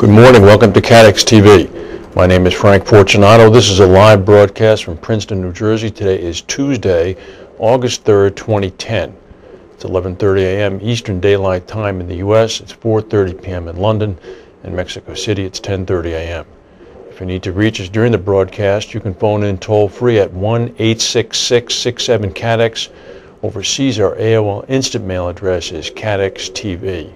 Good morning. Welcome to CATEX-TV. My name is Frank Fortunato. This is a live broadcast from Princeton, New Jersey. Today is Tuesday, August 3rd, 2010. It's 11:30 a.m. Eastern Daylight Time in the U.S. It's 4:30 p.m. in London. In Mexico City, it's 10:30 a.m. If you need to reach us during the broadcast, you can phone in toll-free at 1-866-67-CATEX. Overseas, our AOL instant mail address is CATEX-TV.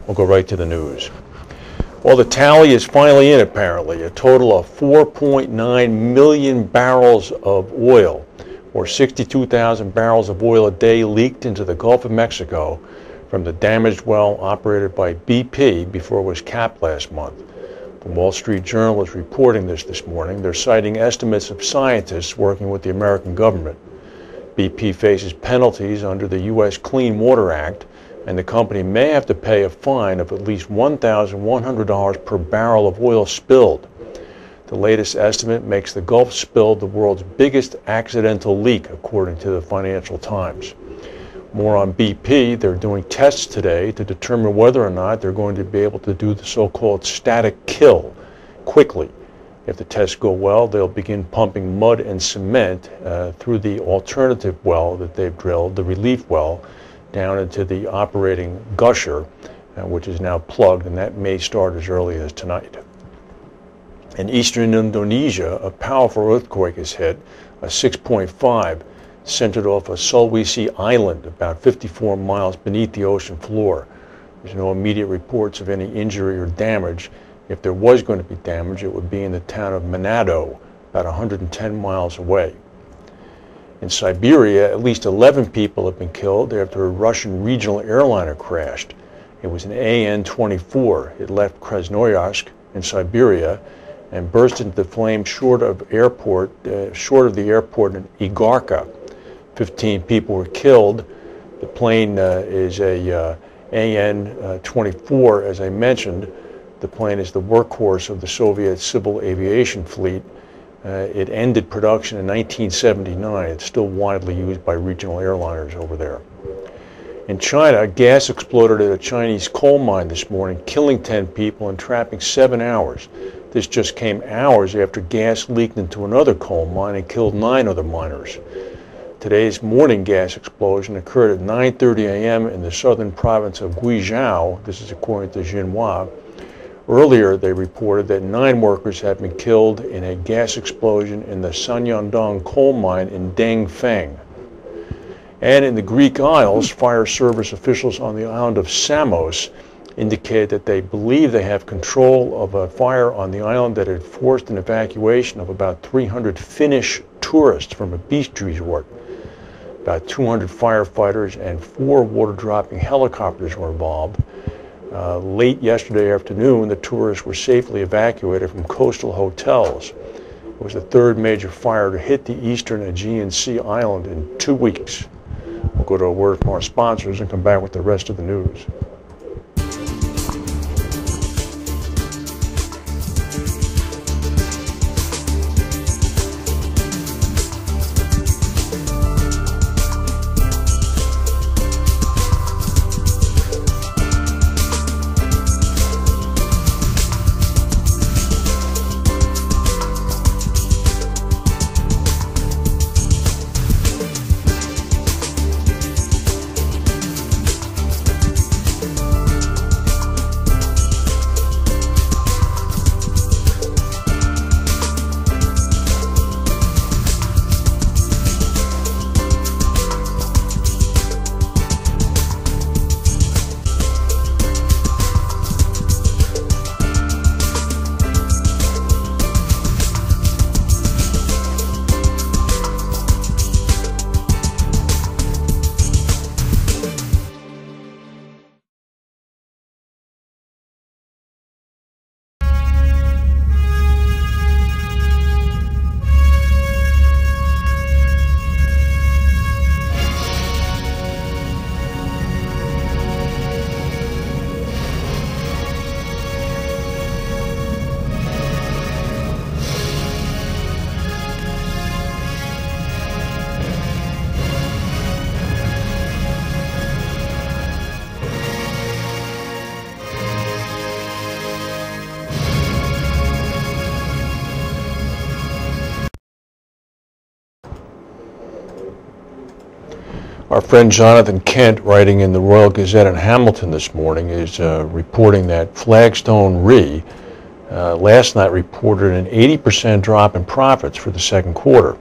We'll go right to the news. Well, the tally is finally in, apparently. A total of 4.9 million barrels of oil, or 62,000 barrels of oil a day, leaked into the Gulf of Mexico from the damaged well operated by BP before it was capped last month. The Wall Street Journal is reporting this morning. They're citing estimates of scientists working with the American government. BP faces penalties under the U.S. Clean Water Act, and the company may have to pay a fine of at least $1,100 per barrel of oil spilled. The latest estimate makes the Gulf spill the world's biggest accidental leak, according to the Financial Times. More on BP. They're doing tests today to determine whether or not they're going to be able to do the so-called static kill quickly. If the tests go well, they'll begin pumping mud and cement through the alternative well that they've drilled, the relief well, down into the operating gusher, which is now plugged, and that may start as early as tonight. In eastern Indonesia, a powerful earthquake has hit, a 6.5, centered off of Sulawesi Island, about 54 miles beneath the ocean floor. There's no immediate reports of any injury or damage. If there was going to be damage, it would be in the town of Manado, about 110 miles away. In Siberia, at least 11 people have been killed after a Russian regional airliner crashed. It was an AN-24. It left Krasnoyarsk in Siberia and burst into flames short of the airport in Igarka. 15 people were killed. The plane is a AN-24, as I mentioned. The plane is the workhorse of the Soviet civil aviation fleet. It ended production in 1979. It's still widely used by regional airliners over there. In China, gas exploded at a Chinese coal mine this morning, killing 10 people and trapping 7 hours. This just came hours after gas leaked into another coal mine and killed 9 other miners. Today's morning gas explosion occurred at 9:30 a.m. in the southern province of Guizhou. This is according to Xinhua. Earlier, they reported that 9 workers had been killed in a gas explosion in the Sanyangdong coal mine in Dengfeng. And in the Greek Isles, fire service officials on the island of Samos indicated that they believe they have control of a fire on the island that had forced an evacuation of about 300 Finnish tourists from a beach resort. About 200 firefighters and 4 water-dropping helicopters were involved. Late yesterday afternoon, the tourists were safely evacuated from coastal hotels. It was the 3rd major fire to hit the eastern Aegean Sea island in 2 weeks. We'll go to a word from our sponsors and come back with the rest of the news. Our friend Jonathan Kent, writing in the Royal Gazette in Hamilton this morning, is reporting that Flagstone Re last night reported an 80% drop in profits for the second quarter.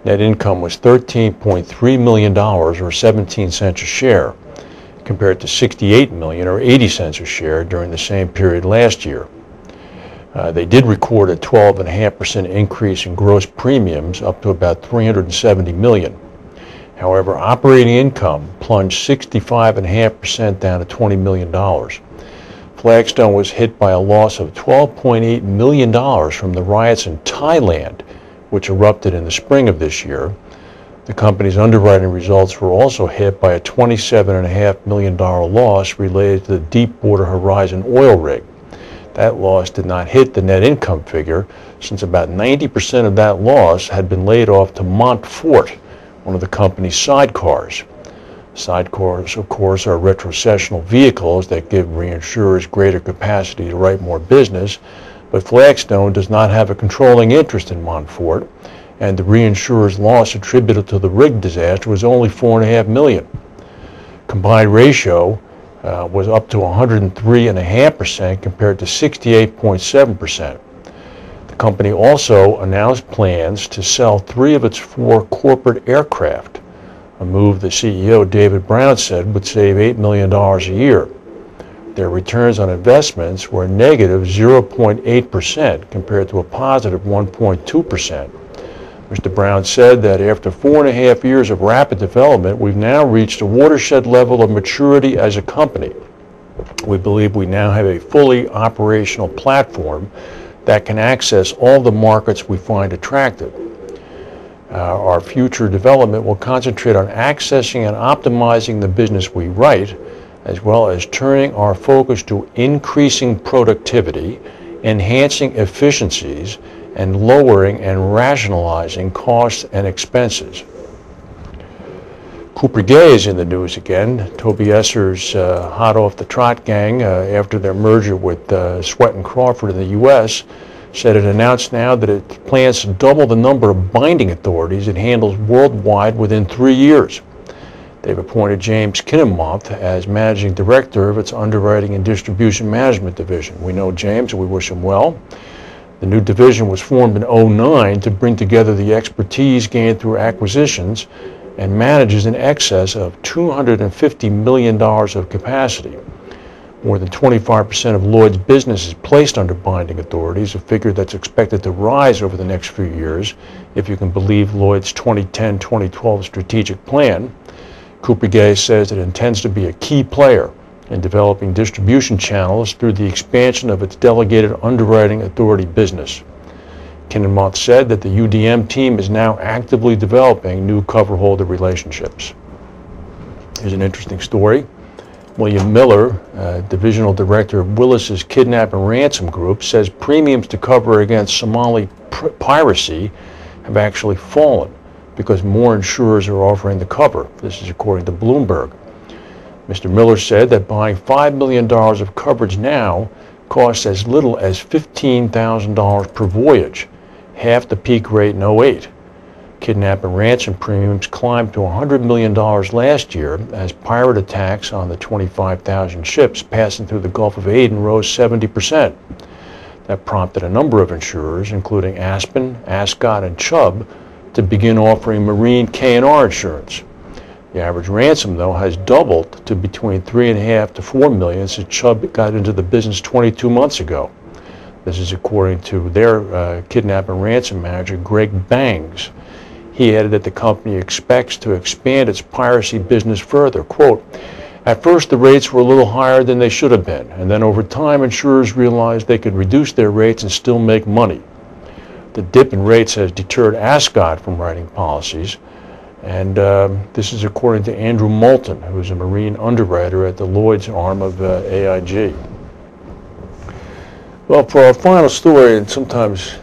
Net income was $13.3 million, or 17 cents a share, compared to $68 million, or 80 cents a share, during the same period last year. They did record a 12.5% increase in gross premiums, up to about $370 million. However, operating income plunged 65.5% down to $20 million. Flagstone was hit by a loss of $12.8 million from the riots in Thailand, which erupted in the spring of this year. The company's underwriting results were also hit by a $27.5 million loss related to the Deepwater Horizon oil rig. That loss did not hit the net income figure, since about 90% of that loss had been laid off to Montfort, one of the company's sidecars. Sidecars, of course, are retrocessional vehicles that give reinsurers greater capacity to write more business, but Flagstone does not have a controlling interest in Montfort, and the reinsurer's loss attributed to the rig disaster was only $4.5 million. Combined ratio was up to 103.5% compared to 68.7%. The company also announced plans to sell 3 of its 4 corporate aircraft, a move the CEO David Brown said would save $8 million a year. Their returns on investments were negative 0.8% compared to a positive 1.2%. Mr. Brown said that after 4.5 years of rapid development, we've now reached a watershed level of maturity as a company. We believe we now have a fully operational platform that can access all the markets we find attractive. Our future development will concentrate on accessing and optimizing the business we write, as well as turning our focus to increasing productivity, enhancing efficiencies, and lowering and rationalizing costs and expenses. Cooper Gay is in the news again. Toby Esser's hot off the trot gang, after their merger with Sweat and Crawford in the U.S., said it announced now that it plans to double the number of binding authorities it handles worldwide within 3 years. They've appointed James Kinnemoth as managing director of its underwriting and distribution management division. We know James and we wish him well. The new division was formed in 2009 to bring together the expertise gained through acquisitions and manages in excess of $250 million of capacity. More than 25% of Lloyd's business is placed under binding authorities, a figure that's expected to rise over the next few years, if you can believe Lloyd's 2010-2012 strategic plan. Cooper Gay says it intends to be a key player in developing distribution channels through the expansion of its delegated underwriting authority business. Kinnemoth said that the UDM team is now actively developing new coverholder relationships. Here's an interesting story. William Miller, divisional director of Willis's Kidnap and Ransom Group, says premiums to cover against Somali piracy have actually fallen because more insurers are offering the cover. This is according to Bloomberg. Mr. Miller said that buying $5 million of coverage now costs as little as $15,000 per voyage, half the peak rate in 2008. Kidnap and ransom premiums climbed to $100 million last year as pirate attacks on the 25,000 ships passing through the Gulf of Aden rose 70%. That prompted a number of insurers, including Aspen, Ascot, and Chubb, to begin offering marine K&R insurance. The average ransom, though, has doubled to between $3.5 to $4 million since Chubb got into the business 22 months ago. This is according to their kidnap and ransom manager, Greg Bangs. He added that the company expects to expand its piracy business further. Quote, "At first the rates were a little higher than they should have been, and then over time insurers realized they could reduce their rates and still make money. The dip in rates has deterred Ascot from writing policies, and this is according to Andrew Moulton, who is a marine underwriter at the Lloyd's arm of AIG. Well, for our final story, and sometimes